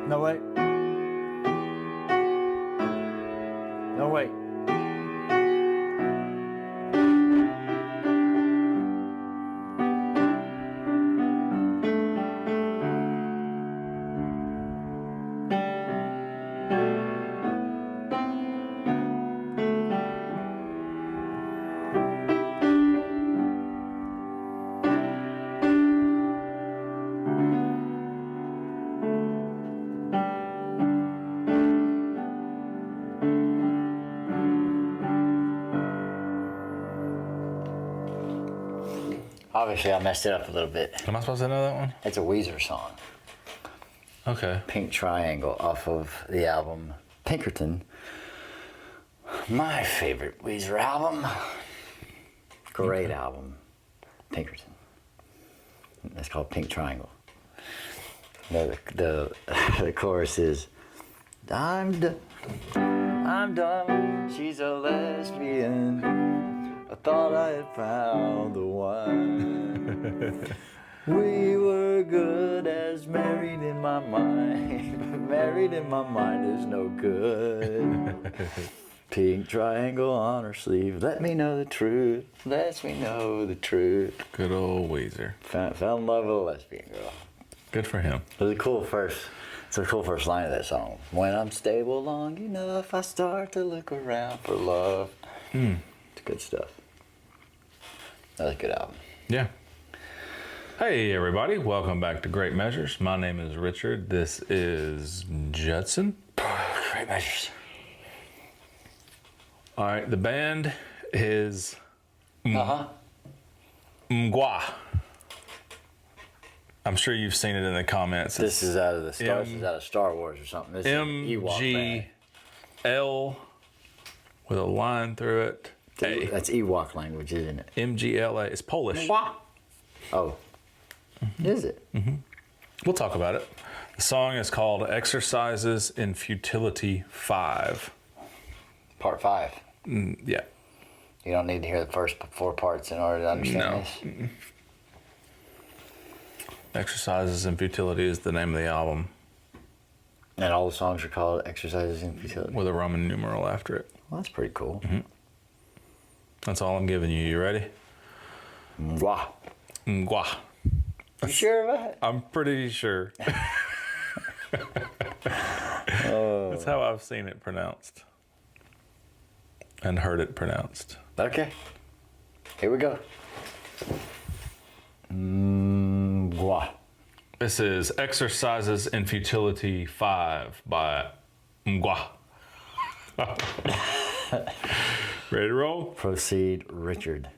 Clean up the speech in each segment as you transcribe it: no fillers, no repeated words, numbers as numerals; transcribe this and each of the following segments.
No, wait. No, wait. Obviously, I messed it up a little bit. Am I supposed to know that one? It's a Weezer song. Okay. Pink Triangle off of the album Pinkerton. My favorite Weezer album. Great album. Pinkerton. It's called Pink Triangle. The chorus is, I'm done, she's a lesbian. I thought I had found the one. We were good as married in my mind, but married in my mind is no good. Pink triangle on her sleeve, let me know the truth, let me know the truth. Good old Weezer. Fell in love with a lesbian girl. Good for him. It was a cool first line of that song. When I'm stable long enough, I start to look around for love. It's good stuff. That was a good album. Yeah. Hey everybody, welcome back to Great Measures. My name is Richard. This is Judson. Great Measures. All right, the band is Mgwa. I'm sure you've seen it in the comments. This is out of the Stars. This is out of Star Wars or something. This is Ewok MGL with a line through it. A. That's Ewok language, isn't it? MGLA. It's Polish. Oh. Is it? We'll talk about it. The song is called Exercises in Futility V. Part 5. Yeah. You don't need to hear the first 4 parts in order to understand this? Exercises in Futility is the name of the album. And all the songs are called Exercises in Futility? With a Roman numeral after it. Well, that's pretty cool. That's all I'm giving you. You ready? Mgwa. Mgwa. You sure of that? I'm pretty sure. That's how I've seen it pronounced. And heard it pronounced. Okay. Here we go. Mgwa. This is Exercises in Futility V by Mgwa. Ready to roll? Proceed, Richard.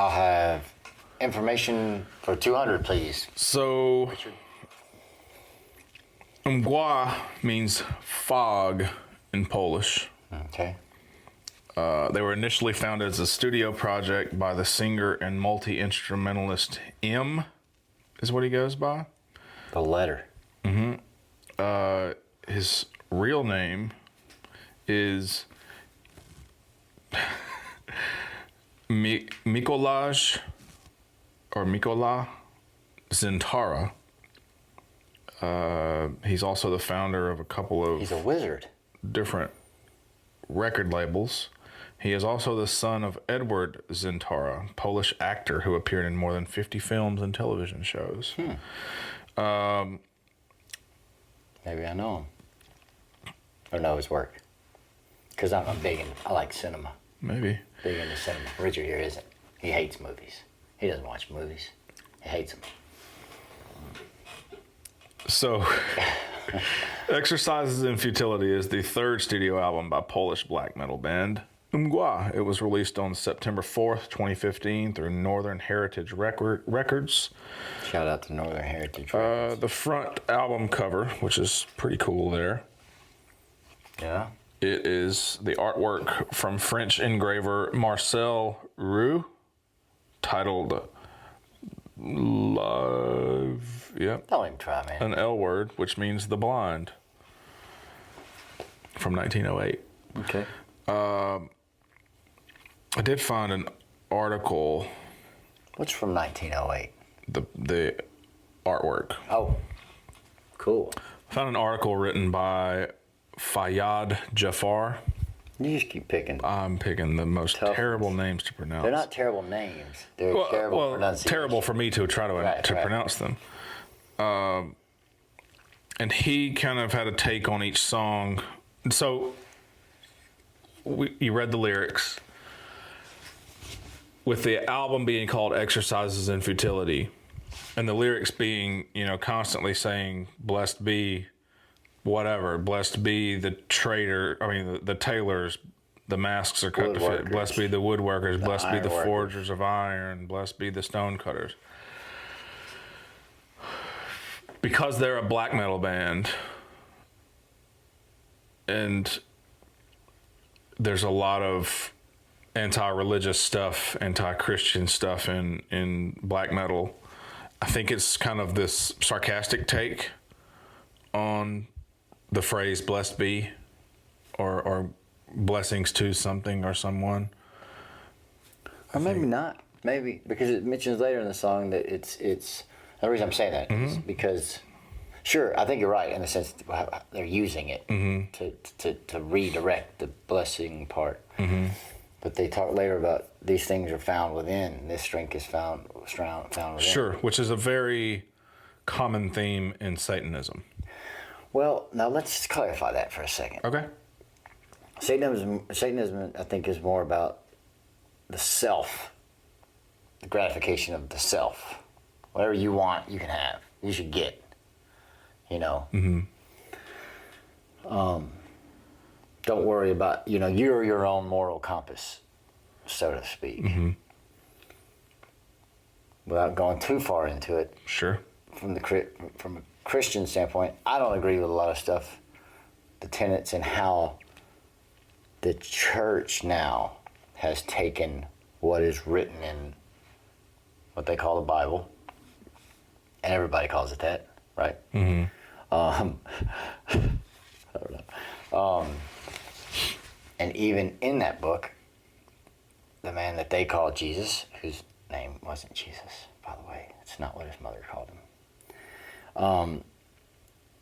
I'll have information for 200, please. So, Richard. Mgła means fog in Polish. Okay. They were initially founded as a studio project by the singer and multi-instrumentalist M, is what he goes by. The letter. His real name is Mikołaj or Mikola Zintara. He's also the founder of a couple of He's a wizard. different record labels. He is also the son of Edward Zintara, Polish actor who appeared in more than 50 films and television shows. Maybe I know him. Or know his work. Because I like cinema. Maybe. Big into cinema. Richard here isn't. He hates movies. He doesn't watch movies. He hates them. So, Exercises in Futility is the third studio album by Polish black metal band Mgła. It was released on September 4th, 2015 through Northern Heritage Records. Shout out to Northern Heritage Records. The front album cover, which is pretty cool there. Yeah. It is the artwork from French engraver Marcel Roux, titled Love. Yep. Don't even try, man. An L word, which means the blind, from 1908. Okay. I did find an article, What's from 1908? the artwork. Oh, cool. I found an article written by Fayyad Jafar. You just keep picking. I'm picking the most Tough. terrible names to pronounce. They're not terrible names. They're terrible pronunciation. terrible for me to try to Right. pronounce them. And he kind of had a take on each song. So you read the lyrics. With the album being called Exercises in Futility, and the lyrics being, constantly saying, blessed be whatever, blessed be the the tailors, the masks are cut to fit, Woodworkers. blessed be the woodworkers, blessed be the ironworkers. forgers of iron, blessed be the stone cutters. Because they're a black metal band, and there's a lot of anti-religious stuff, anti-Christian stuff in black metal, I think it's kind of this sarcastic take on the phrase blessed be or blessings to something or someone. Or maybe not. Maybe because it mentions later in the song that it's. The reason I'm saying that is because, sure, I think you're right in the sense that they're using it to redirect the blessing part. But they talk later about these things are found within. This strength is found within. Sure, which is a very common theme in Satanism. Well, now let's clarify that for a second. Okay. Satanism, I think, is more about the self, the gratification of the self. Whatever you want, you can have. You should get. Don't worry about, you're your own moral compass, so to speak. Without going too far into it, Sure. from a Christian standpoint, I don't agree with a lot of stuff, the tenets and how the church now has taken what is written in what they call the Bible, and everybody calls it that, right? I don't know. And even in that book, the man that they called Jesus, whose name wasn't Jesus, by the way, it's not what his mother called him,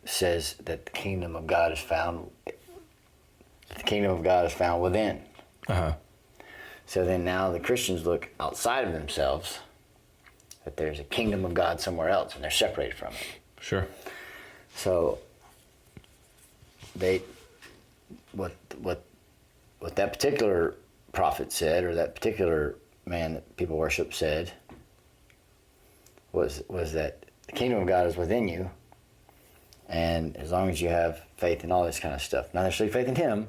says that the kingdom of God is found. The kingdom of God is found within. So then now the Christians look outside of themselves, that there's a kingdom of God somewhere else, and they're separated from it. Sure. So what that particular prophet said, or that particular man that people worship said, was that the kingdom of God is within you, and as long as you have faith in all this kind of stuff, not necessarily faith in Him,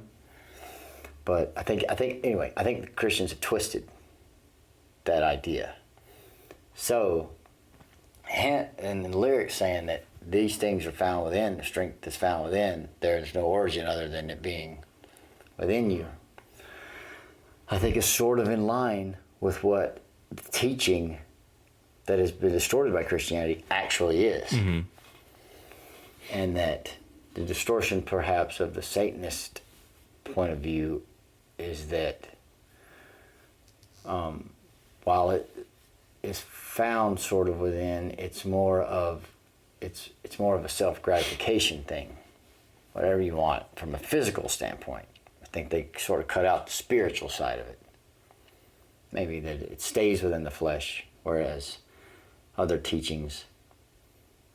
but I think the Christians have twisted that idea. So, and the lyrics saying that these things are found within, the strength is found within, there is no origin other than it being within you, I think is sort of in line with what the teaching that has been distorted by Christianity actually is. Mm-hmm. And that the distortion perhaps of the Satanist point of view is that while it is found sort of within, it's more of a self-gratification thing, whatever you want from a physical standpoint. I think they sort of cut out the spiritual side of it. Maybe that it stays within the flesh, whereas other teachings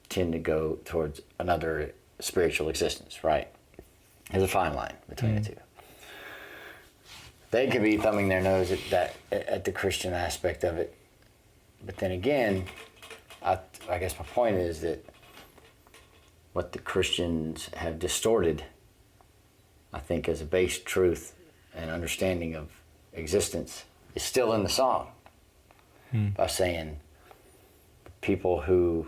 tend to go towards another spiritual existence, right? There's a fine line between the two. They could be thumbing their nose at the Christian aspect of it. But then again, I guess my point is that what the Christians have distorted, I think, as a base truth and understanding of existence is still in the song. By saying people who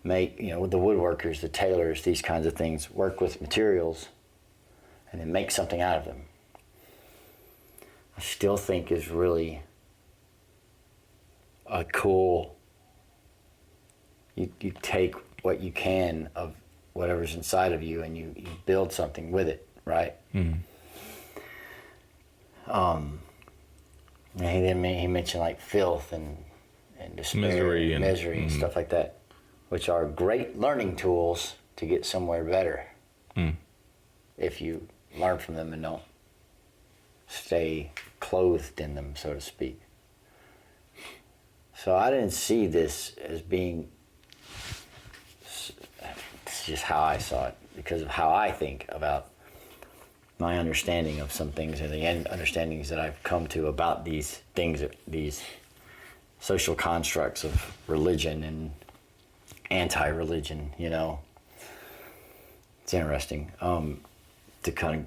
make, the woodworkers, the tailors, these kinds of things, work with materials and then make something out of them, I still think is really a cool, you take what you can of whatever's inside of you and you build something with it, right? And he mentioned like filth and despair, misery and stuff like that, which are great learning tools to get somewhere better if you learn from them and don't stay clothed in them, so to speak. So I didn't see this as being, it's just how I saw it, because of how I think about my understanding of some things and the understandings that I've come to about these things, these social constructs of religion and anti-religion, It's interesting to kind of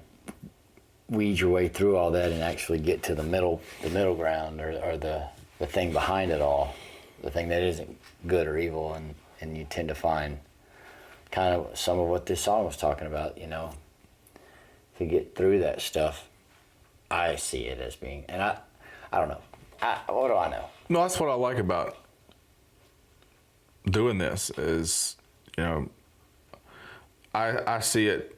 weed your way through all that and actually get to the middle ground or the thing behind it all, the thing that isn't good or evil, and you tend to find kind of some of what this song was talking about, to get through that stuff. I see it as being, and I don't know. What do I know? No, that's what I like about doing this is, I see it,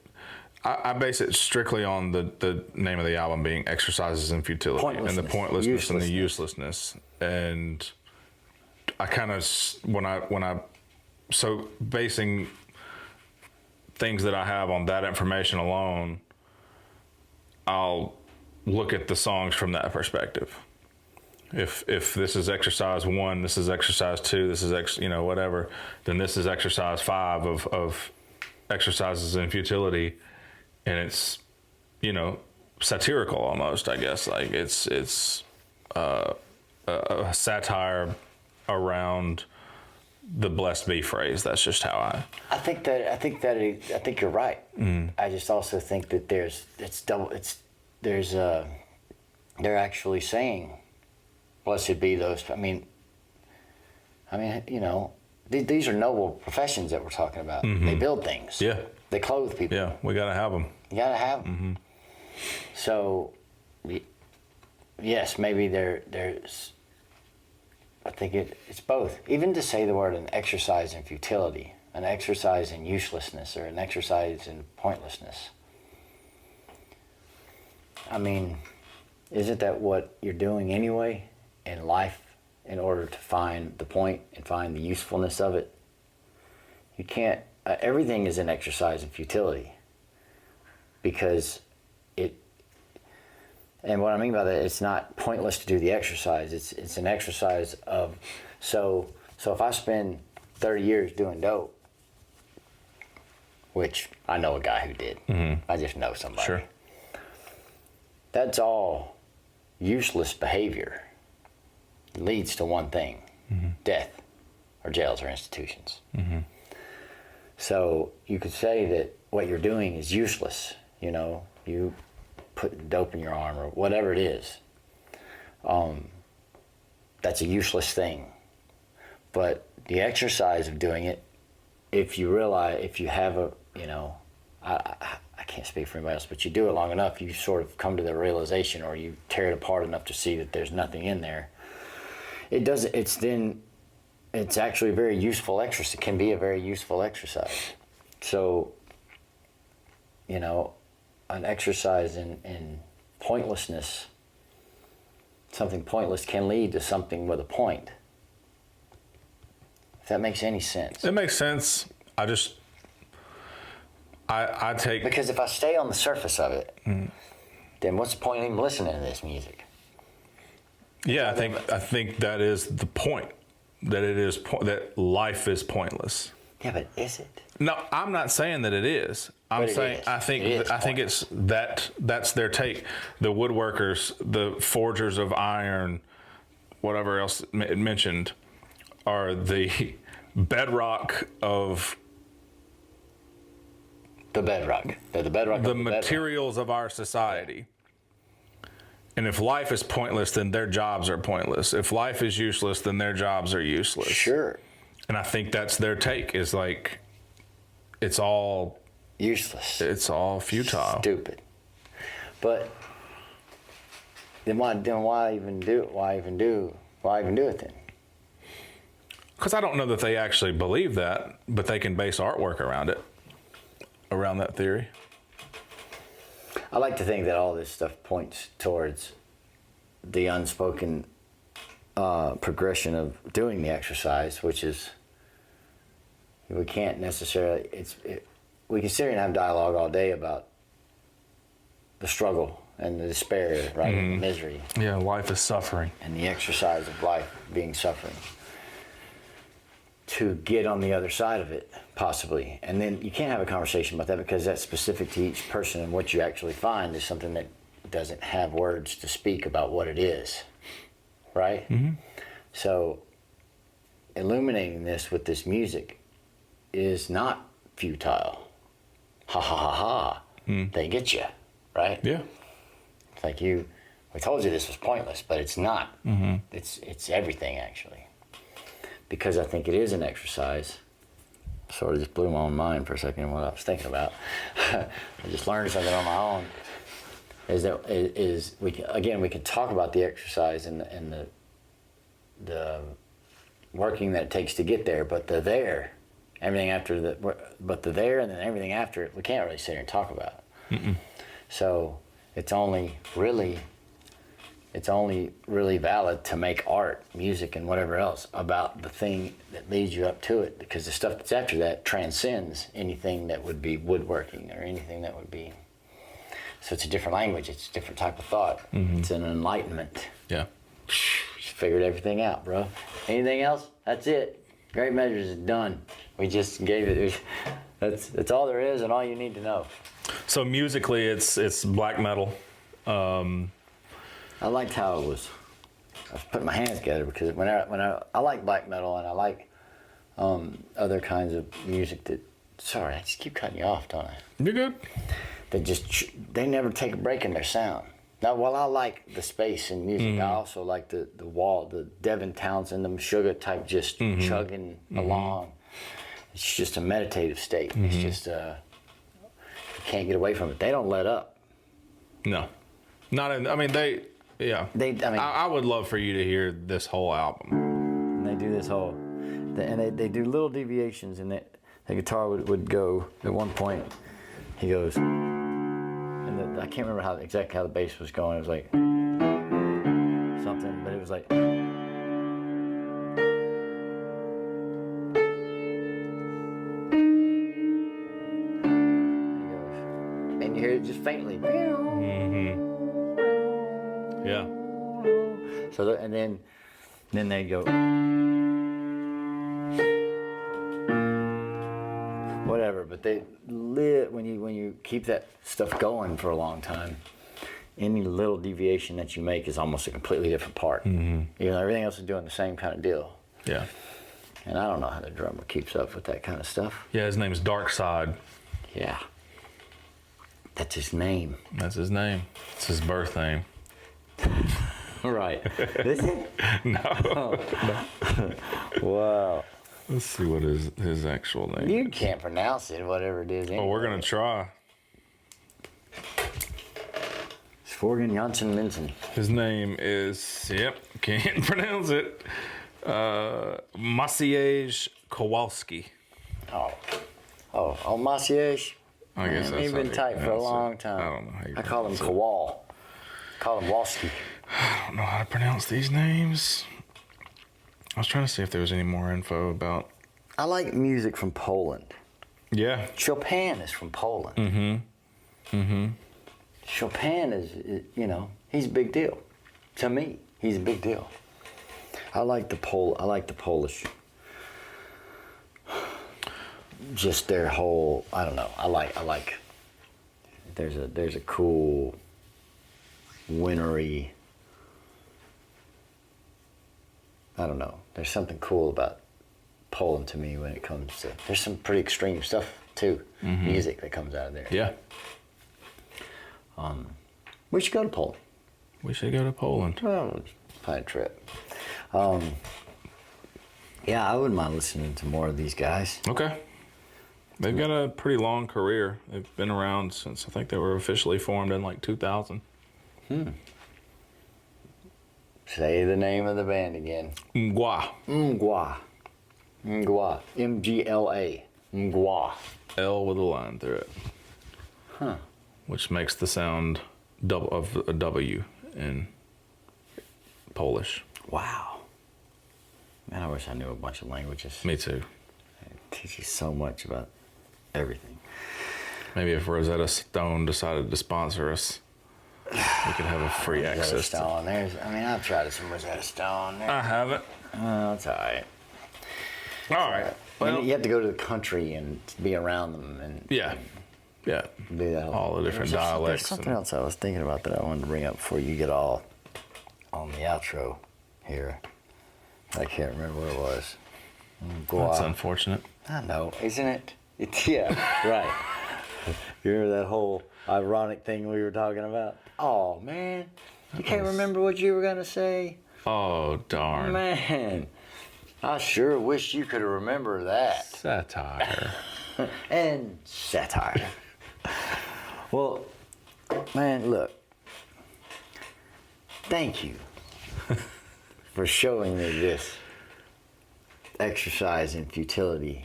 I base it strictly on the name of the album being Exercises in Futility and the pointlessness and the uselessness. And I kind of, so basing things that I have on that information alone, I'll look at the songs from that perspective. If this is exercise 1, this is exercise 2, this is whatever, then this is exercise 5 of Exercises in Futility, and it's satirical almost, I guess. Like it's a satire around the blessed be phrase. That's just how I think you're right. I just also think that they're actually saying, blessed be those. I mean, these are noble professions that we're talking about. They build things. Yeah. They clothe people. Yeah, we got to have them. You got to have them. So, yes, maybe there's. I think it's both. Even to say the word an exercise in futility, an exercise in uselessness, or an exercise in pointlessness. I mean, isn't that what you're doing anyway in life in order to find the point and find the usefulness of it? You can't, everything is an exercise in futility, because and what I mean by that, it's not pointless to do the exercise. It's an exercise of, so if I spend 30 years doing dope, which I know a guy who did. I just know somebody. Sure. That's all useless behavior. It leads to one thing, death, or jails or institutions. So you could say that what you're doing is useless. You put dope in your arm or whatever it is. that's a useless thing. But the exercise of doing it, if you have a, I can't speak for anybody else, but you do it long enough, you sort of come to the realization, or you tear it apart enough to see that there's nothing in there. It's actually a very useful exercise. It can be a very useful exercise. So, an exercise in pointlessness, something pointless can lead to something with a point. If that makes any sense. It makes sense. I take... Because if I stay on the surface of it, then what's the point of even listening to this music? Yeah, I think that is the point. That life is pointless. Yeah, but is it? No, I'm not saying that it is. I'm saying I think it's that's their take. The woodworkers, the forgers of iron, whatever else it mentioned, are the bedrock of the bedrock. They're the bedrock. The of the materials bedrock. of our society. And if life is pointless, then their jobs are pointless. If life is useless, then their jobs are useless. Sure. And I think that's their take, is like, it's all useless. It's all futile. Stupid. But then why even do it? Why even do it then? Because I don't know that they actually believe that, but they can base artwork around it, around that theory. I like to think that all this stuff points towards the unspoken progression of doing the exercise, which is we can't necessarily. We can sit here and have dialogue all day about the struggle and the despair, right, and the misery. Yeah, life is suffering, and the exercise of life being suffering. To get on the other side of it, possibly. And then you can't have a conversation about that because that's specific to each person, and what you actually find is something that doesn't have words to speak about what it is, right? Mm-hmm. So illuminating this with this music is not futile. Ha ha ha ha. They get you, right? Yeah. It's like we told you this was pointless, but it's not. Mm-hmm. It's everything, actually. Because I think it is an exercise. Sort of just blew my own mind for a second what I was thinking about. I just learned something on my own. We can talk about the exercise and the working that it takes to get there, but the there, everything after but the there and then everything after it, we can't really sit here and talk about. Mm-mm. So it's only really valid to make art, music, and whatever else about the thing that leads you up to it, because the stuff that's after that transcends anything that would be woodworking or anything that would be. So it's a different language. It's a different type of thought. Mm-hmm. It's an enlightenment. Yeah. Just figured everything out, bro. Anything else? That's it. Great Measures is done. We just gave it. That's all there is and all you need to know. So musically, it's black metal. I liked how it was. I was putting my hands together because when I like black metal and I like other kinds of music that. Sorry, I just keep cutting you off, don't I? You're good. They never take a break in their sound. Now, while I like the space in music, I also like the wall, the Devin Townsend, the Meshuggah type, just chugging along. It's just a meditative state. It's just you can't get away from it. They don't let up. No, not in. I mean, they. Yeah. I would love for you to hear this whole album. And they do this whole, and they do little deviations, and the guitar would go at one point. He goes, and I can't remember exactly how the bass was going. It was like something, but it was like. And you hear it just faintly. Mm-hmm. Yeah. So and then they go whatever, but they lit when you keep that stuff going for a long time. Any little deviation that you make is almost a completely different part. Mm-hmm. Everything else is doing the same kind of deal. Yeah. And I don't know how the drummer keeps up with that kind of stuff. Yeah, his name's Dark Side. Yeah. That's his name. That's his name. It's his birth name. Right. Is it? No. Wow. Let's see what his actual name You is. can't pronounce it, whatever it is. Oh, we're going to try. Svorgen Janssen Minson. His name is, yep, can't pronounce it. Maciej Kowalski. Oh, Maciej. I guess that's He's how been you tight for a pronounce long it. time. I don't know how you I call him pronounce it. Kowal. Call him Walski. I don't know how to pronounce these names. I was trying to see if there was any more info about. I like music from Poland. Yeah. Chopin is from Poland. Chopin is, he's a big deal. To me, he's a big deal. I like the Polish. Just their whole, I don't know. I like. There's a cool, wintry. I don't know. There's something cool about Poland to me when it comes to. There's some pretty extreme stuff too. Music that comes out of there. Yeah. We should go to Poland. We should go to Poland. Well, plan a trip. Yeah, I wouldn't mind listening to more of these guys. Okay. They've got a pretty long career. They've been around since I think they were officially formed in like 2000. Say the name of the band again. Mgła. Mgła. Mgła. MGLA. Mgła. L with a line through it. Huh. Which makes the sound of a W in Polish. Wow. Man, I wish I knew a bunch of languages. Me too. It teaches you so much about everything. Maybe if Rosetta Stone decided to sponsor us, we could have a free Rosetta access to. Stone. I've tried some Rosetta Stone. I haven't. It's all right. All right. Well, you have to go to the country and be around them and yeah. do that. All the different There's dialects. something else I was thinking about that I wanted to bring up before you get all on the outro here. I can't remember what it was. That's unfortunate. I know, isn't it? Yeah, right. You remember that whole ironic thing we were talking about? Oh, man. You can't remember what you were going to say? Oh, darn. Man, I sure wish you could remember that. Satire. And satire. Well, man, look. Thank you for showing me this exercise in futility.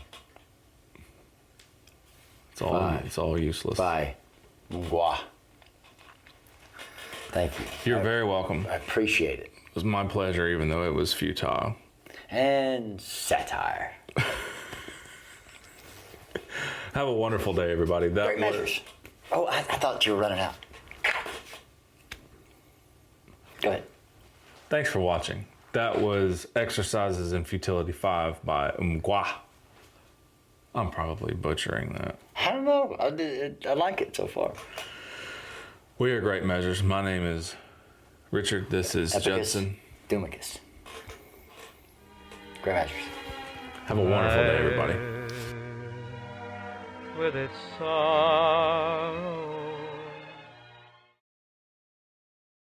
It's all useless. By Mgła. Thank you. You're very welcome. I appreciate it. It was my pleasure, even though it was futile. And satire. Have a wonderful day, everybody. Great measures. Oh, I thought you were running out. Go ahead. Thanks for watching. That was Exercises in Futility 5 by Mgła. I'm probably butchering that. I don't know. I like it so far. We are Great Measures. My name is Richard. This is Epicus Judson. Dumicus. Great measures. Have a wonderful day, everybody. With its sorrow